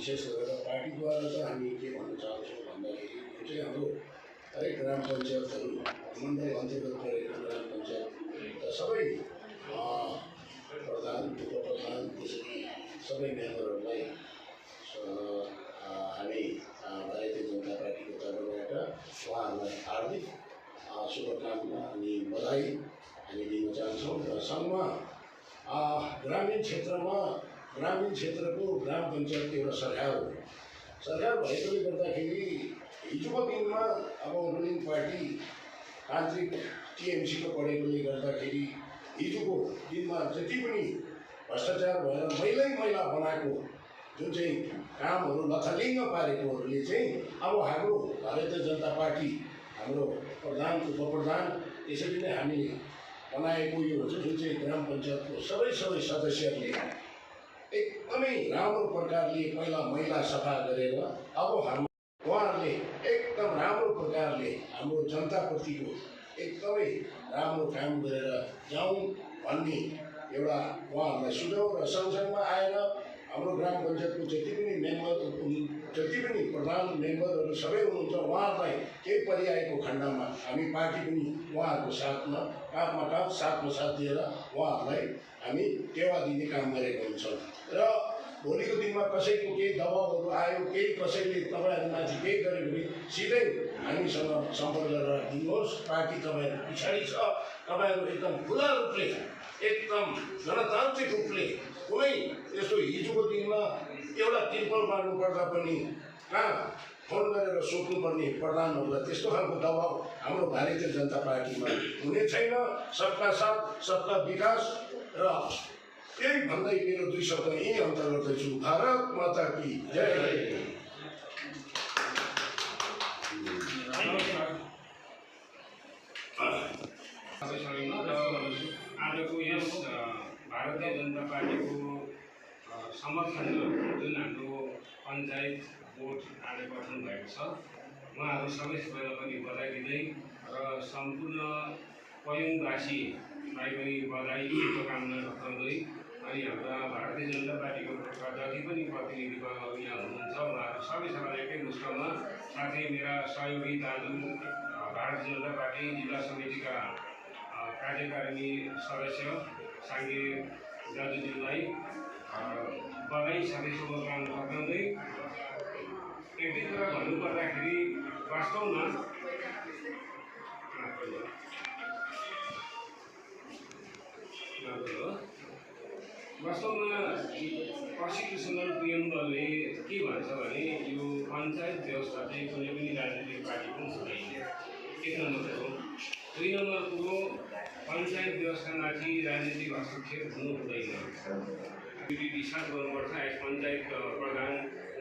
विशेष गरेर पार्टीद्वारा त हामी के भन्न चाहन्छौँ भन्दाखेरि यो चाहिँ हाम्रो हरेक ग्राम पञ्चायतहरू मण्डल अन्तर्गत परेको ग्राम पञ्चायत सबै प्रधान उपप्रधान त्यसरी सबै मेम्बरहरूलाई हामी भारतीय जनता पार्टीको तर्फबाट उहाँहरूलाई हार्दिक शुभकामना अनि बधाई हामी दिन चाहन्छौँ र सङ्घमा ग्रामीण क्षेत्रको ग्राम पञ्चायत एउटा सरकार हो। सरकार भएकोले गर्दाखेरि हिजोको दिनमा अब रुलिङ पार्टी तान्त्रिक टिएमसीको पढेकोले गर्दाखेरि हिजोको दिनमा जति पनि भ्रष्टाचार भएर मैला बनाएको जुन चाहिँ कामहरू लथालिङ्ग पारेकोहरूले चाहिँ अब हाम्रो भारतीय जनता पार्टी हाम्रो प्रधान उपप्रधान त्यसरी नै हामीले बनाएको यो जुन चाहिँ ग्राम पञ्चायतको सबै सदस्यहरूले एकदमै राम्रो प्रकारले पहिला मैला सफा गरेर अब उहाँहरूले एकदम राम्रो प्रकारले हाम्रो जनताप्रतिको एकदमै राम्रो काम गरेर जाउँ भन्ने एउटा उहाँहरूलाई सुझाउ र सँगसँगमा आएर हाम्रो ग्राम पञ्चायतको जति पनि प्रधान मेम्बरहरू सबै हुनुहुन्छ उहाँहरूलाई केही परिआएको खण्डमा हामी पार्टी पनि उहाँहरूको साथमा काँधमा काँध साथमा साथ दिएर उहाँहरूलाई हामी टेवा दिने काम गरेको हुन्छौँ र भोलिको दिनमा कसैको केही दबाउहरू आयो केही कसैले तपाईँहरूमाथि केही गर्यो भने सिधै हामीसँग सम्पर्क गरेर दिनुहोस्। पार्टी तपाईँहरू पछाडि छ। तपाईँहरू एकदम खुला रूपले एकदम गणतान्त्रिक रूपले कुनै यस्तो हिजोको दिनमा एउटा तिर्पल मार्नु पर्दा पनि कहाँ फोन गरेर सोध्नुपर्ने प्रधानहरूलाई त्यस्तो खालको दबाउ हाम्रो भारतीय जनता पार्टीमा हुने छैन। सबका साथ सबका विकास र यही भन्दै मेरो 2 शब्द यही अन्त गर्दैछु। भारत माता की जय। आजको यस भारतीय जनता पार्टीको समर्थनमा जुन हाम्रो पञ्चायत बोर्ड आज गठन भएको छ उहाँहरू सबैलाई पनि बधाई दिँदै र सम्पूर्ण पयुङवासीलाई पनि बधाई शुभकामना गर्दै अनि हाम्रा भारतीय जनता पार्टीको जति पनि प्रतिनिधिहरू यहाँ हुनुहुन्छ उहाँहरू सबैसँग एकै मुस्टमा साथै मेरा सहयोगी दाजु भारतीय जनता पार्टी जिल्ला समितिका कार्यकारिणी सदस्य साङ्गे दाजुजीलाई बधाई साथै शुभकामना गर्दै एक दुई कुरा भन्नुपर्दाखेरि वास्तवमा कन्स्टिट्युसनल प्रिएम्बलले के भन्छ भने यो पञ्चायत व्यवस्था चाहिँ कुनै पनि राजनीतिक पार्टीको हुँदैन। 1 नम्बर हो। 2 नम्बर कुरो पञ्चायत व्यवस्थामाथि राजनीतिक हस्तक्षेप हुनु हुँदैन। ड्युटी डिस्चार्ज गर्नुपर्छ। पञ्चायत प्रधान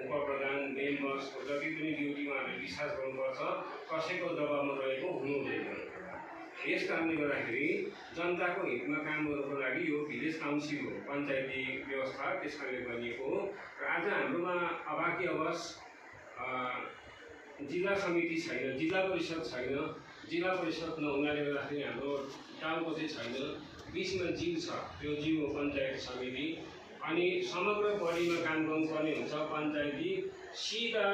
उपप्रधान मेम्बर्सको जति पनि ड्युटी उहाँहरूले डिस्चार्ज गर्नुपर्छ। कसैको दबावमा रहेको हुनु हुँदैन। यस कारणले गर्दाखेरि जनताको हितमा काम गर्नको लागि यो भिलेज काउन्सिल हो, पञ्चायती व्यवस्था त्यस कारणले बनिएको हो। र आज हाम्रोमा अभाग्यवश जिल्ला समिति छैन, जिल्ला परिषद छैन। जिल्ला परिषद नहुनाले गर्दाखेरि हाम्रो टाउको चाहिँ छैन, बिचमा जिउ छ। त्यो जिउ हो पञ्चायत समिति। अनि समग्र बडीमा काम गर्नुपर्ने हुन्छ पञ्चायती, सिधा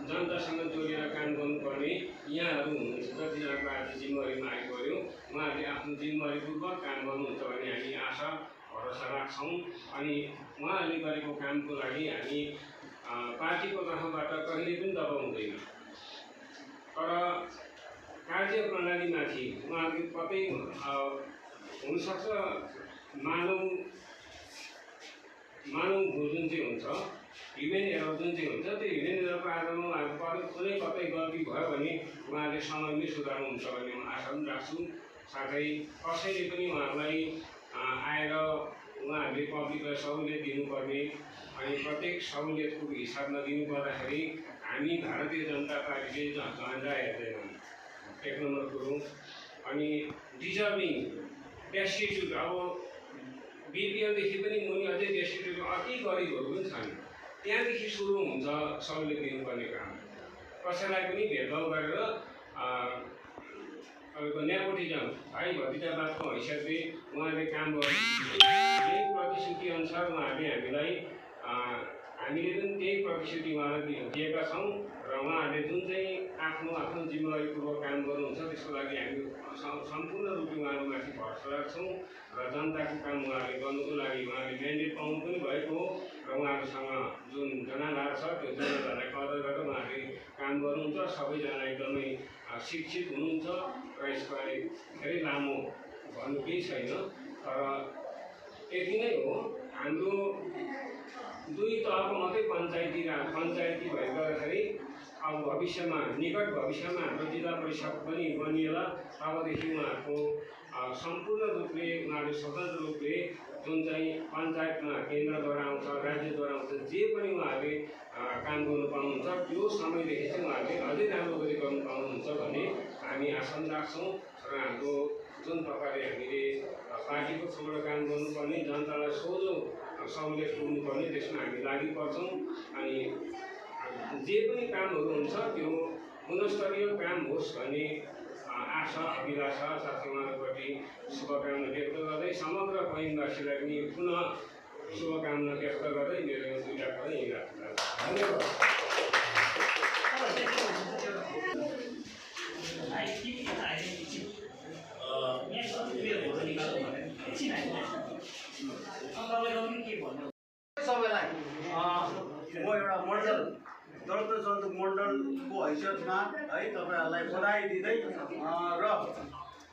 जनतासँग जोडेर काम गर्नुपर्ने यहाँहरू हुनुहुन्छ। जतिजनाको आज जिम्मेवारीमा आइपर्यो उहाँहरूले आफ्नो जिम्मेवारीपूर्वक काम गर्नुहुन्छ भन्ने हामी आशा भरोसा राख्छौँ। अनि उहाँहरूले गरेको कामको लागि हामी पार्टीको तर्फबाट कहिले पनि दबाउ हुँदैन। तर कार्य प्रणालीमाथि उहाँहरूले कतै हुनसक्छ मानव जुन चाहिँ हुन्छ ह्युमेन एरर जुन चाहिँ हुन्छ त्यो ह्युमेन एररको आधारमा उहाँहरूको कुनै कतै गल्ती भयो भने उहाँहरूले समयमै सुधार्नुहुन्छ भन्ने म आशा पनि राख्छु। साथै कसैले पनि उहाँहरूलाई आएर उहाँहरूले पब्लिकलाई सहुलियत दिनुपर्ने अनि प्रत्येक सहुलियतको हिसाब नदिनु पर्दाखेरि हामी भारतीय जनता पार्टीले झन्डा हेर्दैनौँ, एक नम्बर कुरो। अनि डिजर्भिङ डेस्टिट्युट, अब बिपिएलदेखि पनि मुनि अझै डेस्टिट्युट अति गरिबहरू पनि छन्, त्यहाँदेखि सुरु हुन्छ सबैले दिनुपर्ने काम। कसैलाई पनि भेदभाव गरेर तपाईँको नेपोटिजम भाइ भतिजावादको हैसियतले उहाँले काम गर्नु, त्यही प्रतिश्रुतिअनुसार उहाँहरूले हामीले पनि त्यही प्रतिश्रुति उहाँलाई दिएका छौँ र उहाँहरूले जुन चाहिँ आफ्नो जिम्मेवारीपूर्वक काम गर्नुहुन्छ त्यसको लागि हामी सम्पूर्ण रूपले उहाँहरूमाथि भरोसा राख्छौँ र जनताको काम उहाँहरूले गर्नुको लागि उहाँहरूले म्यान्डेट पाउनु पनि भएको हो र उहाँहरूसँग जुन जनाधार छ त्यो जनाधारलाई कदर गरेर उहाँहरूले काम गर्नुहुन्छ। सबैजना एकदमै शिक्षित हुनुहुन्छ र यसलाई धेरै लामो भन्नु केही छैन, तर यति नै हो। हाम्रो दुई तहको मात्रै पञ्चायती भएको गर्दाखेरि अब भविष्यमा निकट भविष्यमा हाम्रो जिल्ला परिषद पनि बनिएला। तबदेखि उहाँहरूको सम्पूर्ण रूपले उहाँहरूले स्वतन्त्र रूपले जुन चाहिँ पञ्चायतमा केन्द्रद्वारा आउँछ, राज्यद्वारा आउँछ, जे पनि उहाँहरूले काम गर्नु पाउनुहुन्छ त्यो समयदेखि चाहिँ उहाँहरूले अझै राम्रो गरी गर्नु पाउनुहुन्छ भन्ने हामी आशा राख्छौँ। र हाम्रो जुन प्रकारले हामीले पार्टीको थ्रुबाट काम गर्नुपर्ने, जनतालाई सोझो सहुलियत पुग्नुपर्ने, त्यसमा हामी लागि पर्छौँ। अनि जे पनि कामहरू हुन्छ त्यो गुणस्तरीय काम होस् भन्ने आशा अभिलाषा साथै उहाँहरूप्रति शुभकामना व्यक्त गर्दै समग्र पैनवासीलाई पनि पुनः शुभकामना व्यक्त गर्दै मेरो यो दुईवटा कुरा यही राख्छु। धन्यवाद। सबैलाई म एउटा मण्डल दलत सन्तुक मण्डलको हैसियतमा है तपाईँहरूलाई बधाई दिँदै र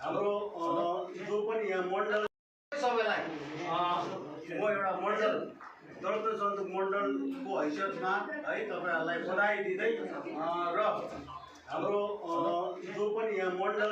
हाम्रो जो पनि यहाँ मण्डल सबैलाई म एउटा मण्डल दलत सन्तुक मण्डलको हैसियतमा है तपाईँहरूलाई बधाई दिँदै र हाम्रो जो पनि यहाँ मण्डल